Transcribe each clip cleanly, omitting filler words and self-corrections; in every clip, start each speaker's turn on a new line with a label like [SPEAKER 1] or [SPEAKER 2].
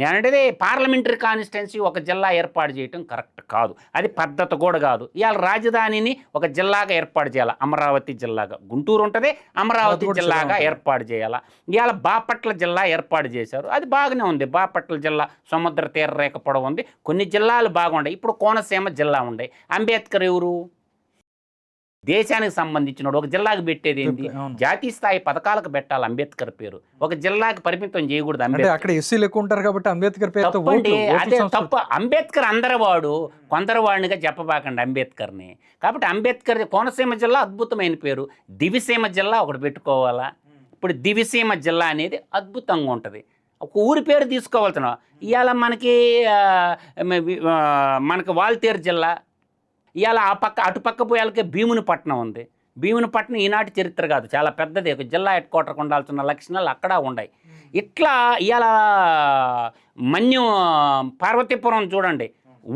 [SPEAKER 1] నేనంటే parliamentary constituency ఒక జిల్లా ఏర్పాటు చేయటం కరెక్ట్ కాదు, అది పద్ధతి కూడా కాదు. ఇవాళ రాజధానిని ఒక జిల్లాగా ఏర్పాటు చేయాలి, అమరావతి జిల్లాగా. గుంటూరు ఉంటుంది, అమరావతి జిల్లాగా ఏర్పాటు చేయాలి. ఇవాళ బాపట్ల జిల్లా ఏర్పాటు చేశారు, అది బాగానే ఉంది. బాపట్ల జిల్లా సముద్ర తీరరేఖ పొడవు ఉంది, కొన్ని జిల్లాలు బాగుంటాయి. ఇప్పుడు కోనసీమ జిల్లా ఉండే. అంబేద్కర్ ఎవరు? దేశానికి సంబంధించిన ఒక జిల్లాకు పెట్టేది ఏంటి? జాతీయ స్థాయి పథకాలకు పెట్టాలి అంబేద్కర్ పేరు, ఒక జిల్లాకి పరిమితం చేయకూడదు. అంబేద్కర్
[SPEAKER 2] అక్కడ ఎస్సీలు ఎక్కువ ఉంటారు కాబట్టి అంబేద్కర్ పేరు
[SPEAKER 1] అదే తప్ప. అంబేద్కర్ అందరి వాడు, కొందరు వాడినిగా చెప్పబాకండి అంబేద్కర్ని. కాబట్టి అంబేద్కర్ కోనసీమ జిల్లా అద్భుతమైన పేరు. దివిసీమ జిల్లా ఒకటి పెట్టుకోవాలా. ఇప్పుడు దివిసీమ జిల్లా అనేది అద్భుతంగా ఉంటుంది. ఒక ఊరి పేరు తీసుకోవాల్సిన. ఇవాళ మనకి వాల్తేరు జిల్లా, ఇవాళ ఆ పక్క అటుపక్క పోయాలకే భీమునిపట్నం ఉంది. భీమునిపట్నం ఈనాటి చరిత్ర కాదు, చాలా పెద్దది. ఒక జిల్లా హెడ్ క్వార్టర్కి ఉండాల్సిన లక్షణాలు అక్కడ ఉన్నాయి. ఇట్లా ఇవాళ మన్యం పార్వతీపురం చూడండి,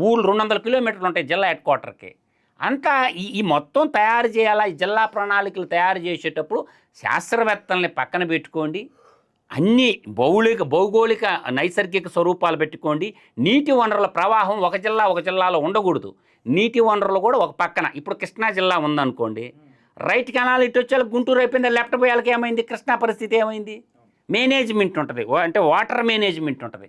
[SPEAKER 1] ఊళ్ళు 200 కిలోమీటర్లు ఉంటాయి జిల్లా హెడ్ క్వార్టర్కి. అంతా ఈ మొత్తం తయారు చేయాలా. ఈ జిల్లా ప్రణాళికలు తయారు చేసేటప్పుడు శాస్త్రవేత్తల్ని పక్కన పెట్టుకోండి, అన్ని భౌగోళిక నైసర్గిక స్వరూపాలు పెట్టుకోండి. నీటి వనరుల ప్రవాహం ఒక జిల్లాలో ఉండకూడదు. నీటి వనరులు కూడా ఒక పక్కన. ఇప్పుడు కృష్ణా జిల్లా ఉందనుకోండి, రైట్ కెనాల్ ఇటు వచ్చే గుంటూరు అయిపోయింది, లెఫ్ట్ పోయాలకి ఏమైంది? కృష్ణా పరిస్థితి ఏమైంది? మేనేజ్మెంట్ ఉంటుంది, అంటే వాటర్ మేనేజ్మెంట్ ఉంటుంది,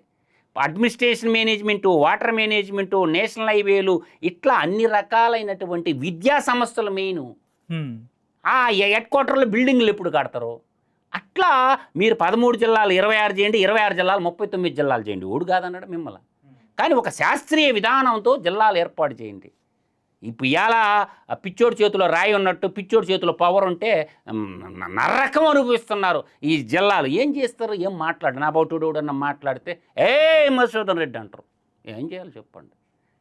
[SPEAKER 1] administration management, water management, national హైవేలు, ఇట్లా అన్ని రకాలైనటువంటి విద్యా సంస్థలు మెయిన్. హెడ్ క్వార్టర్లో బిల్డింగ్లు ఎప్పుడు కడతారు? అట్లా మీరు 13 జిల్లాలు 26 చేయండి, 26 జిల్లాలు 39 జిల్లాలు చేయండి, ఓడు కాదన్నాడు మిమ్మల్ని. కానీ ఒక శాస్త్రీయ విధానంతో జిల్లాలు ఏర్పాటు చేయండి. ఇప్పుడు ఇవాళ పిచ్చోడి చేతిలో రాయి ఉన్నట్టు పిచ్చోడి చేతిలో పవర్ ఉంటే నరకం అనుభవిస్తున్నారు ఈ జిల్లాలు. ఏం చేస్తారు? ఏం మాట్లాడు నా బౌటుడన్నా మాట్లాడితే మధుసూదన్ రెడ్డి అంటారు. ఏం చేయాలి చెప్పండి?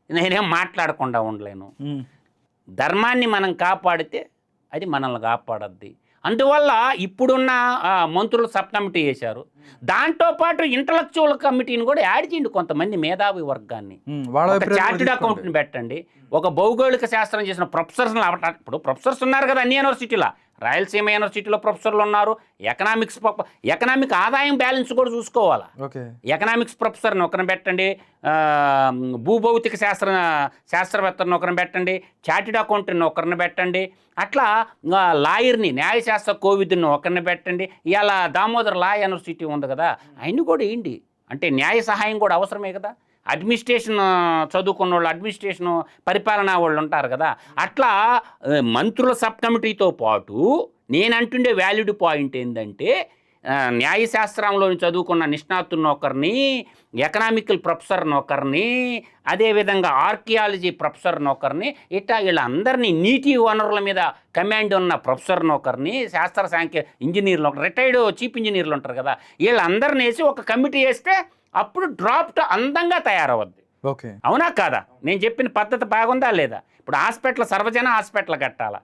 [SPEAKER 1] నేనేం మాట్లాడకుండా ఉండలేను. ధర్మాన్ని మనం కాపాడితే అది మనల్ని కాపాడద్ది. అందువల్ల ఇప్పుడున్న మంత్రులు సబ్ కమిటీ వేశారు, దాంతోపాటు ఇంటలెక్చువల్ కమిటీని కూడా యాడ్ చేయండి. కొంతమంది మేధావి వర్గాన్ని, చార్టెడ్ అకౌంట్ని పెట్టండి, ఒక భౌగోళిక శాస్త్రం చేసిన ప్రొఫెసర్స్. ఇప్పుడు ప్రొఫెసర్స్ ఉన్నారు కదా అన్ని యూనివర్సిటీలో, రాయలసీమ యూనివర్సిటీలో ప్రొఫెసర్లు ఉన్నారు. ఎకనామిక్ ఆదాయం బ్యాలెన్స్ కూడా చూసుకోవాలా. ఎకనామిక్స్ ప్రొఫెసర్ని ఒకరిని పెట్టండి, భూభౌతిక శాస్త్రవేత్తని ఒకరిని పెట్టండి, చార్టెడ్ అకౌంటెంట్ని ఒకరిని పెట్టండి, అట్లా లాయర్ని న్యాయశాస్త్ర కోవిదుని ఒకరిని పెట్టండి. ఇవాళ దామోదర్ లా యూనివర్సిటీ ఉంది కదా, ఆయన్ని కూడా ఏంటి అంటే న్యాయ సహాయం కూడా అవసరమే కదా. అడ్మినిస్ట్రేషన్ చదువుకున్న వాళ్ళు, అడ్మినిస్ట్రేషన్ పరిపాలనా వాళ్ళు ఉంటారు కదా. అట్లా మంత్రుల సబ్ కమిటీతో పాటు నేనంటుండే వ్యాలిడ్ పాయింట్ ఏంటంటే, న్యాయశాస్త్రంలో చదువుకున్న నిష్ణాతులను ఒకరిని, ఎకనామికల్ ప్రొఫెసర్ని ఒకరిని, అదేవిధంగా ఆర్కియాలజీ ప్రొఫెసర్ని ఒకరిని, ఇట్లా వీళ్ళందరినీ నీటి వనరుల మీద కమాండ్ ఉన్న ప్రొఫెసర్ని ఒకరిని, శాస్త్ర సాంఖ్య ఇంజనీర్లు ఒకరు, రిటైర్డ్ చీఫ్ ఇంజనీర్లు ఉంటారు కదా, వీళ్ళందరినీ వేసి ఒక కమిటీ వేస్తే అప్పుడు డ్రాఫ్ట్ అందంగా తయారవద్ది. అవునా కాదా? నేను చెప్పిన పద్ధతి బాగుందా లేదా? ఇప్పుడు హాస్పిటల్ సర్వజన హాస్పిటల్ కట్టాలా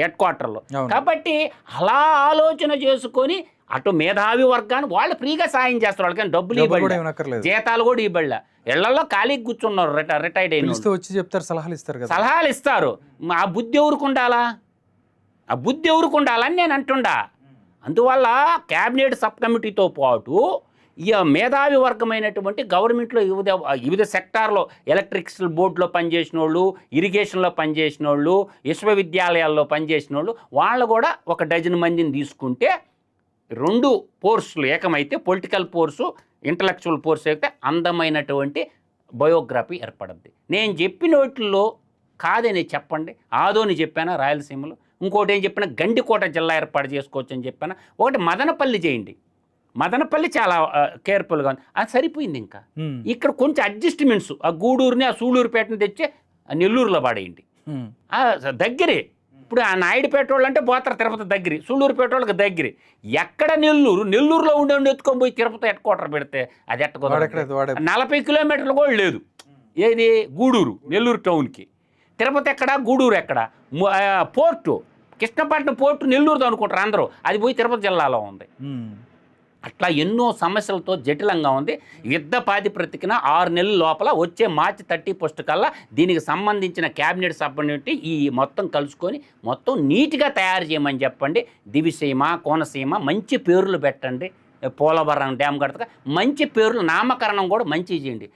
[SPEAKER 1] హెడ్ క్వార్టర్లో. కాబట్టి అలా ఆలోచన చేసుకొని అటు మేధావి వర్గాన్ని వాళ్ళు ఫ్రీగా సాయం చేస్తారు. వాళ్ళకి డబ్బులు ఇవ్వబడి, జీతాలు కూడా ఇవ్వబడలే, ఇళ్లలో ఖాళీకి కూర్చున్నారు రిటైర్డ్ అయిన
[SPEAKER 2] వచ్చి చెప్తారు,
[SPEAKER 1] సలహాలు ఇస్తారు. ఆ బుద్ధి ఎవరికి ఉండాలా? ఆ బుద్ధి ఎవరికి ఉండాలని నేను అంటుండా. అందువల్ల క్యాబినెట్ సబ్ కమిటీతో పాటు ఈ మేధావి వర్గమైనటువంటి గవర్నమెంట్లో వివిధ సెక్టార్లో, ఎలక్ట్రిసిటీ బోర్డులో పనిచేసిన వాళ్ళు, ఇరిగేషన్లో పనిచేసిన వాళ్ళు, విశ్వవిద్యాలయాల్లో పనిచేసిన వాళ్ళు, వాళ్ళు కూడా ఒక డజన్ మందిని తీసుకుంటే 2 ఫోర్సులు ఏకమైతే, పొలిటికల్ ఫోర్సు, ఇంటలెక్చువల్ ఫోర్స్ అయితే అందమైనటువంటి బయోగ్రఫీ ఏర్పడుద్ది. నేను చెప్పిన వాటిల్లో కాదని చెప్పండి. ఆదోని చెప్పానా రాయలసీమలో, ఇంకోటి ఏం చెప్పినా గండికోట జిల్లా ఏర్పాటు చేసుకోవచ్చు అని చెప్పానా, ఒకటి మదనపల్లి చేయండి. మదనపల్లి చాలా కేర్ఫుల్గా ఉంది, అది సరిపోయింది. ఇంకా ఇక్కడ కొంచెం అడ్జస్ట్మెంట్స్, ఆ గూడూరుని ఆ సూళ్ళూరుపేటని తెచ్చి నెల్లూరులో పడేయండి, దగ్గరే. ఇప్పుడు ఆ నాయుడుపేట వాళ్ళు అంటే పోతారు తిరుపతి దగ్గర, సూళ్ళూరుపేట వాళ్ళకి దగ్గర. ఎక్కడ నెల్లూరులో ఉండి ఎత్తుకొని పోయి తిరుపతి హెడ్ క్వార్టర్ పెడితే అది ఎట్టకూడదు. 40 కిలోమీటర్లు కూడా లేదు. ఏది? గూడూరు నెల్లూరు టౌన్కి. తిరుపతి ఎక్కడ, గూడూరు ఎక్కడ? పోర్టు కృష్ణపట్నం పోర్టు నెల్లూరుతో అనుకుంటారు అందరూ, అది పోయి తిరుపతి జిల్లాలో ఉంది. అట్లా ఎన్నో సమస్యలతో జటిలంగా ఉంది. యుద్ధ ప్రాతిపదికన 6 నెలల లోపల వచ్చే మార్చి 31 కల్లా దీనికి సంబంధించిన క్యాబినెట్ సబ్ కమిటీ ఈ మొత్తం కలుసుకొని మొత్తం నీట్గా తయారు చేయమని చెప్పండి. దివిసీమ, కోనసీమ మంచి పేర్లు పెట్టండి. పోలవరం డ్యామ్ కడతా మంచి పేర్లు నామకరణం కూడా మంచి చేయండి.